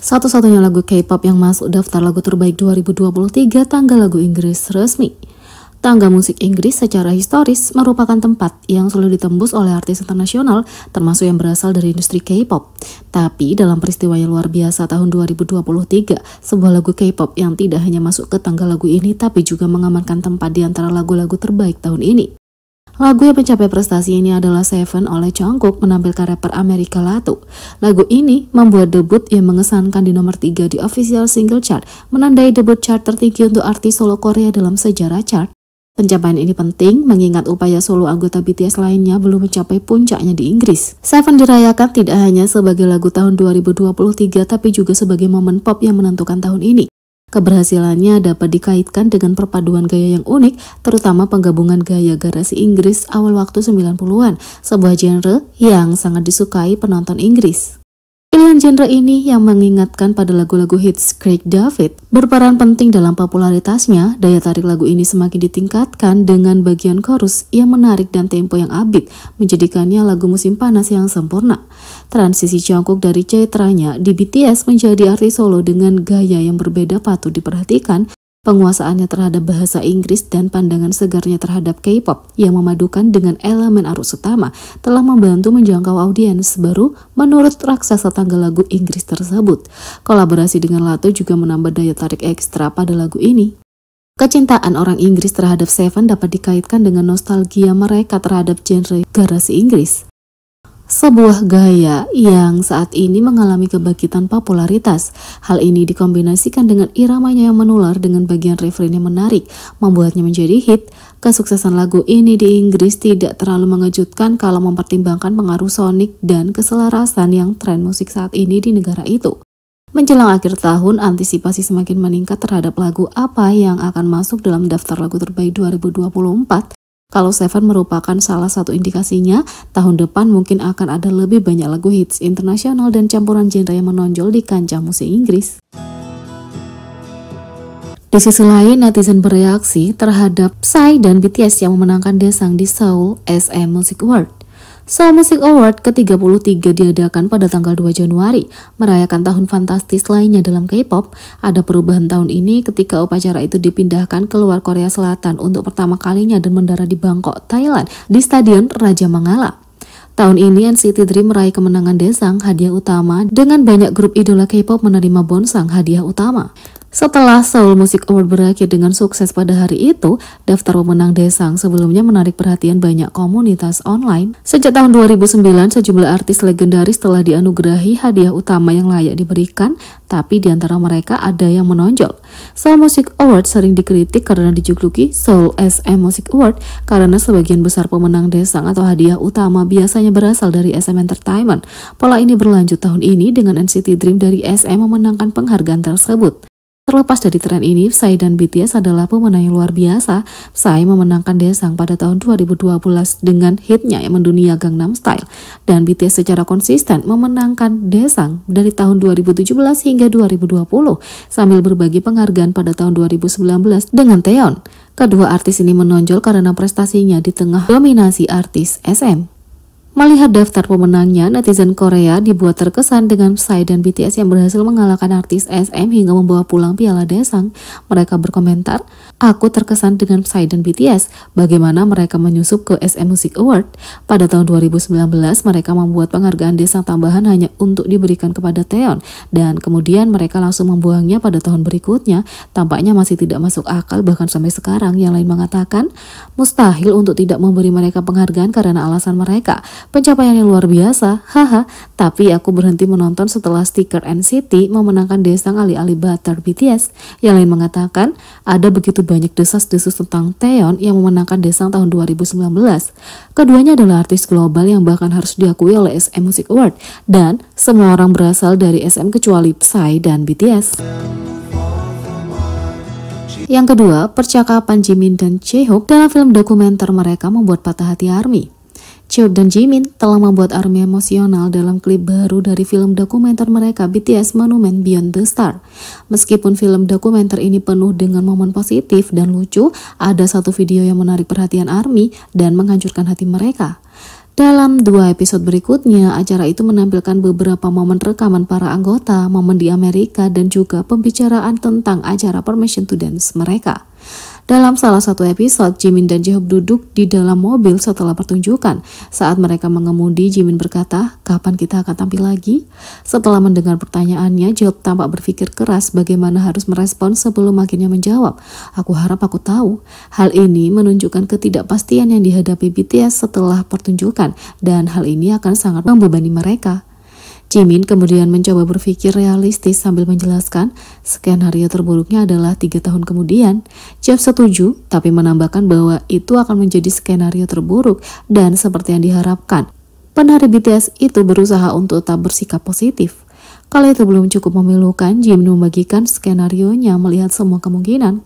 Satu-satunya lagu K-pop yang masuk daftar lagu terbaik 2023 tangga lagu Inggris resmi. Tangga musik Inggris secara historis merupakan tempat yang selalu ditembus oleh artis internasional, termasuk yang berasal dari industri K-pop. Tapi dalam peristiwa yang luar biasa tahun 2023, sebuah lagu K-pop yang tidak hanya masuk ke tangga lagu ini, tapi juga mengamankan tempat di antara lagu-lagu terbaik tahun ini. Lagu yang mencapai prestasi ini adalah Seven oleh Jungkook menampilkan rapper Amerika Lato. Lagu ini membuat debut yang mengesankan di nomor 3 di official single chart, menandai debut chart tertinggi untuk artis solo Korea dalam sejarah chart. Pencapaian ini penting mengingat upaya solo anggota BTS lainnya belum mencapai puncaknya di Inggris. Seven dirayakan tidak hanya sebagai lagu tahun 2023 tapi juga sebagai momen pop yang menentukan tahun ini. Keberhasilannya dapat dikaitkan dengan perpaduan gaya yang unik, terutama penggabungan gaya garasi Inggris awal waktu 90-an, sebuah genre yang sangat disukai penonton Inggris. Pilihan genre ini yang mengingatkan pada lagu-lagu hits Craig David berperan penting dalam popularitasnya. Daya tarik lagu ini semakin ditingkatkan dengan bagian chorus yang menarik dan tempo yang upbeat, menjadikannya lagu musim panas yang sempurna. Transisi Jungkook dari citranya di BTS menjadi artis solo dengan gaya yang berbeda patut diperhatikan. Penguasaannya terhadap bahasa Inggris dan pandangan segarnya terhadap K-pop yang memadukan dengan elemen arus utama telah membantu menjangkau audiens baru menurut raksasa tangga lagu Inggris tersebut. Kolaborasi dengan Lato juga menambah daya tarik ekstra pada lagu ini. Kecintaan orang Inggris terhadap Seven dapat dikaitkan dengan nostalgia mereka terhadap genre garasi Inggris. Sebuah gaya yang saat ini mengalami kebangkitan popularitas. Hal ini dikombinasikan dengan iramanya yang menular dengan bagian refrain yang menarik, membuatnya menjadi hit. Kesuksesan lagu ini di Inggris tidak terlalu mengejutkan kalau mempertimbangkan pengaruh sonik dan keselarasan yang tren musik saat ini di negara itu. Menjelang akhir tahun, antisipasi semakin meningkat terhadap lagu apa yang akan masuk dalam daftar lagu terbaik 2024. Kalau Seven merupakan salah satu indikasinya, tahun depan mungkin akan ada lebih banyak lagu hits internasional dan campuran genre yang menonjol di kancah musik Inggris. Di sisi lain, netizen bereaksi terhadap Psy dan BTS yang memenangkan Daesang di Seoul SM Music Award. Seoul Music Award ke-33 diadakan pada tanggal 2 Januari, merayakan tahun fantastis lainnya dalam K-pop. Ada perubahan tahun ini ketika upacara itu dipindahkan keluar Korea Selatan untuk pertama kalinya dan mendarat di Bangkok, Thailand, di Stadion Raja Mangala. Tahun ini NCT Dream meraih kemenangan Daesang, hadiah utama, dengan banyak grup idola K-pop menerima bonsang, hadiah utama. Setelah Seoul Music Award berakhir dengan sukses pada hari itu, daftar pemenang Daesang sebelumnya menarik perhatian banyak komunitas online. Sejak tahun 2009, sejumlah artis legendaris telah dianugerahi hadiah utama yang layak diberikan, tapi di antara mereka ada yang menonjol. Seoul Music Award sering dikritik karena dijuluki Seoul SM Music Award karena sebagian besar pemenang Daesang atau hadiah utama biasanya berasal dari SM Entertainment. Pola ini berlanjut tahun ini dengan NCT Dream dari SM memenangkan penghargaan tersebut. Terlepas dari tren ini, Psy dan BTS adalah pemenang yang luar biasa. Psy memenangkan Daesang pada tahun 2012 dengan hitnya yang mendunia Gangnam Style, dan BTS secara konsisten memenangkan Daesang dari tahun 2017 hingga 2020 sambil berbagi penghargaan pada tahun 2019 dengan Taeyeon. Kedua artis ini menonjol karena prestasinya di tengah dominasi artis SM. Melihat daftar pemenangnya, netizen Korea dibuat terkesan dengan Psy dan BTS yang berhasil mengalahkan artis SM hingga membawa pulang piala Daesang. Mereka berkomentar, "Aku terkesan dengan Psy dan BTS, bagaimana mereka menyusup ke SM Music Award." Pada tahun 2019, mereka membuat penghargaan Daesang tambahan hanya untuk diberikan kepada Taeyeon, dan kemudian mereka langsung membuangnya pada tahun berikutnya. Tampaknya masih tidak masuk akal bahkan sampai sekarang. Yang lain mengatakan, mustahil untuk tidak memberi mereka penghargaan karena alasan mereka. Pencapaian yang luar biasa, haha, tapi aku berhenti menonton setelah stiker NCT memenangkan Daesang alih-alih butter BTS. Yang lain mengatakan, ada begitu banyak desas-desus tentang Taeyeon yang memenangkan Daesang tahun 2019. Keduanya adalah artis global yang bahkan harus diakui oleh SM Music Award, dan semua orang berasal dari SM kecuali Psy dan BTS. Yang kedua, percakapan Jimin dan Chaehook dalam film dokumenter mereka membuat patah hati ARMY. Chaehook dan Jimin telah membuat ARMY emosional dalam klip baru dari film dokumenter mereka BTS Monument Beyond the Star. Meskipun film dokumenter ini penuh dengan momen positif dan lucu, ada satu video yang menarik perhatian ARMY dan menghancurkan hati mereka. Dalam 2 episode berikutnya, acara itu menampilkan beberapa momen rekaman para anggota, momen di Amerika, dan juga pembicaraan tentang acara Permission to Dance mereka. Dalam salah satu episode, Jimin dan J-Hope duduk di dalam mobil setelah pertunjukan. Saat mereka mengemudi, Jimin berkata, "Kapan kita akan tampil lagi?" Setelah mendengar pertanyaannya, J-Hope tampak berpikir keras bagaimana harus merespon sebelum akhirnya menjawab, "Aku harap aku tahu." Hal ini menunjukkan ketidakpastian yang dihadapi BTS setelah pertunjukan, dan hal ini akan sangat membebani mereka. Jimin kemudian mencoba berpikir realistis sambil menjelaskan skenario terburuknya adalah 3 tahun kemudian. Jeff setuju, tapi menambahkan bahwa itu akan menjadi skenario terburuk dan seperti yang diharapkan. Penari BTS itu berusaha untuk tetap bersikap positif. Kalau itu belum cukup memilukan, Jimin membagikan skenarionya melihat semua kemungkinan.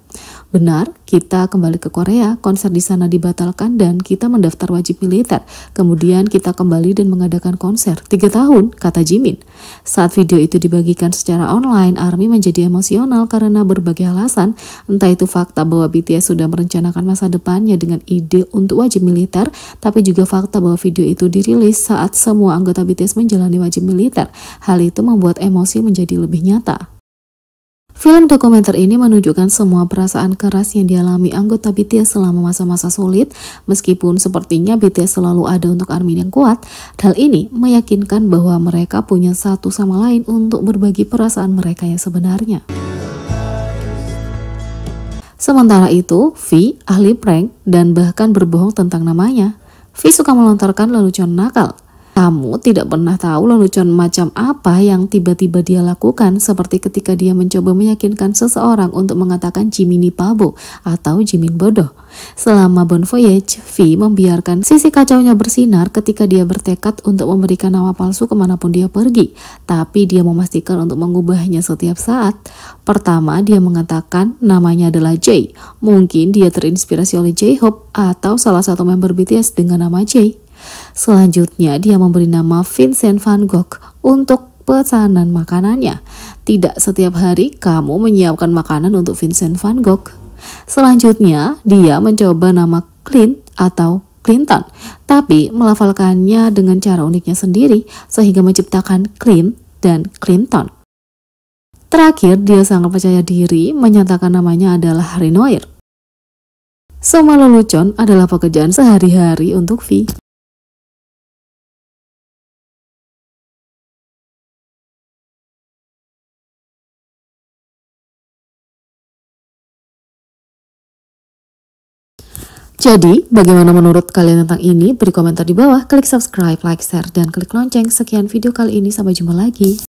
Benar, kita kembali ke Korea, konser di sana dibatalkan dan kita mendaftar wajib militer. Kemudian kita kembali dan mengadakan konser. 3 tahun, kata Jimin. Saat video itu dibagikan secara online, ARMY menjadi emosional karena berbagai alasan. Entah itu fakta bahwa BTS sudah merencanakan masa depannya dengan ide untuk wajib militer, tapi juga fakta bahwa video itu dirilis saat semua anggota BTS menjalani wajib militer. Hal itu membuat emosi menjadi lebih nyata. Film dokumenter ini menunjukkan semua perasaan keras yang dialami anggota BTS selama masa-masa sulit, meskipun sepertinya BTS selalu ada untuk ARMY yang kuat. Hal ini meyakinkan bahwa mereka punya satu sama lain untuk berbagi perasaan mereka yang sebenarnya. Sementara itu, V ahli prank dan bahkan berbohong tentang namanya. V suka melontarkan lelucon nakal. Kamu tidak pernah tahu lelucon macam apa yang tiba-tiba dia lakukan, seperti ketika dia mencoba meyakinkan seseorang untuk mengatakan Jiminy Pabo atau Jimin bodoh. Selama Bon Voyage, V membiarkan sisi kacaunya bersinar ketika dia bertekad untuk memberikan nama palsu kemanapun dia pergi, tapi dia memastikan untuk mengubahnya setiap saat. Pertama, dia mengatakan namanya adalah J. Mungkin dia terinspirasi oleh J-Hope atau salah satu member BTS dengan nama J. Selanjutnya, dia memberi nama Vincent Van Gogh untuk pesanan makanannya. Tidak setiap hari kamu menyiapkan makanan untuk Vincent Van Gogh. Selanjutnya, dia mencoba nama Clint atau Clinton, tapi melafalkannya dengan cara uniknya sendiri, sehingga menciptakan Clint dan Clinton. Terakhir, dia sangat percaya diri menyatakan namanya adalah Renoir. Semua lelucon adalah pekerjaan sehari-hari untuk V. Jadi, bagaimana menurut kalian tentang ini? Beri komentar di bawah, klik subscribe, like, share, dan klik lonceng. Sekian video kali ini, sampai jumpa lagi.